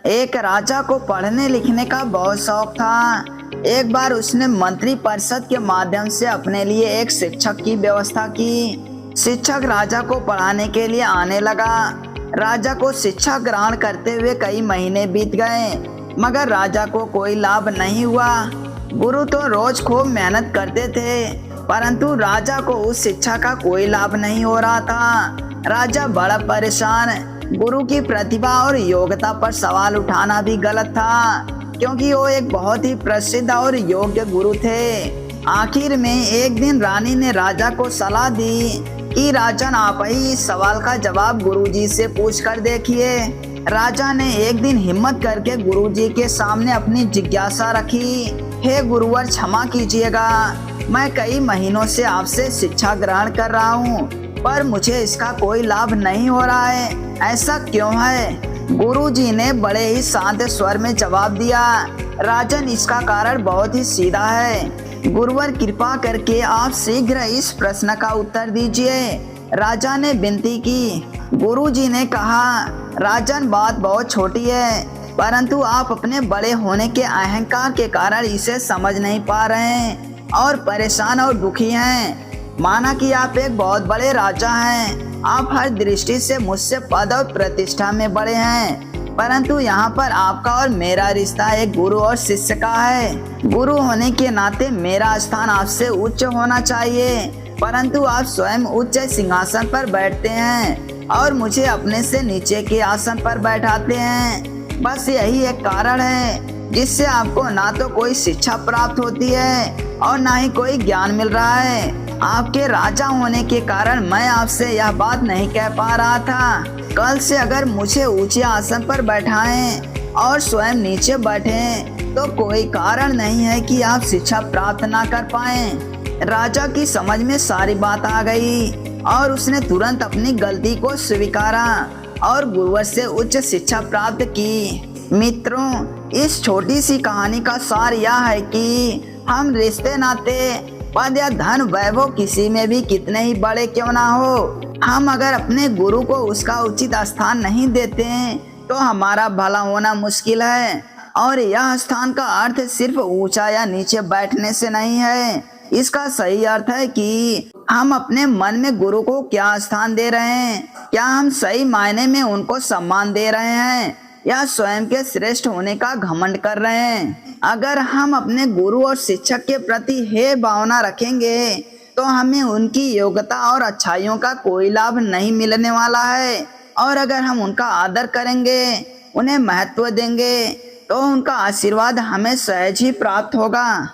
एक राजा को पढ़ने लिखने का बहुत शौक था। एक बार उसने मंत्री परिषद के माध्यम से अपने लिए एक शिक्षक की व्यवस्था की। शिक्षक राजा को पढ़ाने के लिए आने लगा। राजा को शिक्षा ग्रहण करते हुए कई महीने बीत गए, मगर राजा को कोई लाभ नहीं हुआ। गुरु तो रोज खूब मेहनत करते थे, परंतु राजा को उस शिक्षा का कोई लाभ नहीं हो रहा था। राजा बड़ा परेशान। गुरु की प्रतिभा और योग्यता पर सवाल उठाना भी गलत था, क्योंकि वो एक बहुत ही प्रसिद्ध और योग्य गुरु थे। आखिर में एक दिन रानी ने राजा को सलाह दी कि राजन, आप ही इस सवाल का जवाब गुरुजी से पूछ कर देखिए। राजा ने एक दिन हिम्मत करके गुरुजी के सामने अपनी जिज्ञासा रखी। हे गुरुवर, क्षमा कीजिएगा, मैं कई महीनों से आपसे शिक्षा ग्रहण कर रहा हूँ, पर मुझे इसका कोई लाभ नहीं हो रहा है। ऐसा क्यों है? गुरुजी ने बड़े ही शांत स्वर में जवाब दिया, राजन, इसका कारण बहुत ही सीधा है। गुरुवर, कृपा करके आप शीघ्र इस प्रश्न का उत्तर दीजिए। राजा ने विनती की। गुरुजी ने कहा, राजन, बात बहुत छोटी है, परंतु आप अपने बड़े होने के अहंकार के कारण इसे समझ नहीं पा रहे हैं और परेशान और दुखी हैं। माना कि आप एक बहुत बड़े राजा हैं, आप हर दृष्टि से मुझसे पद और प्रतिष्ठा में बड़े हैं, परंतु यहाँ पर आपका और मेरा रिश्ता एक गुरु और शिष्य का है। गुरु होने के नाते मेरा स्थान आपसे उच्च होना चाहिए, परंतु आप स्वयं उच्च सिंहासन पर बैठते हैं और मुझे अपने से नीचे के आसन पर बैठाते हैं। बस यही एक कारण है जिससे आपको ना तो कोई शिक्षा प्राप्त होती है और ना ही कोई ज्ञान मिल रहा है। आपके राजा होने के कारण मैं आपसे यह बात नहीं कह पा रहा था। कल से अगर मुझे ऊंचे आसन पर बैठाएं और स्वयं नीचे बैठें, तो कोई कारण नहीं है कि आप शिक्षा प्राप्त ना कर पाएं। राजा की समझ में सारी बात आ गई और उसने तुरंत अपनी गलती को स्वीकारा और गुरुवर से उच्च शिक्षा प्राप्त की। मित्रों, इस छोटी सी कहानी का सार यह है कि हम रिश्ते नाते, पद या धन वैभव किसी में भी कितने ही बड़े क्यों ना हो, हम अगर अपने गुरु को उसका उचित स्थान नहीं देते तो हमारा भला होना मुश्किल है। और यह स्थान का अर्थ सिर्फ ऊंचा या नीचे बैठने से नहीं है। इसका सही अर्थ है कि हम अपने मन में गुरु को क्या स्थान दे रहे हैं। क्या हम सही मायने में उनको सम्मान दे रहे हैं या स्वयं के श्रेष्ठ होने का घमंड कर रहे हैं। अगर हम अपने गुरु और शिक्षक के प्रति हे भावना रखेंगे तो हमें उनकी योग्यता और अच्छाइयों का कोई लाभ नहीं मिलने वाला है। और अगर हम उनका आदर करेंगे, उन्हें महत्व देंगे, तो उनका आशीर्वाद हमें सहज ही प्राप्त होगा।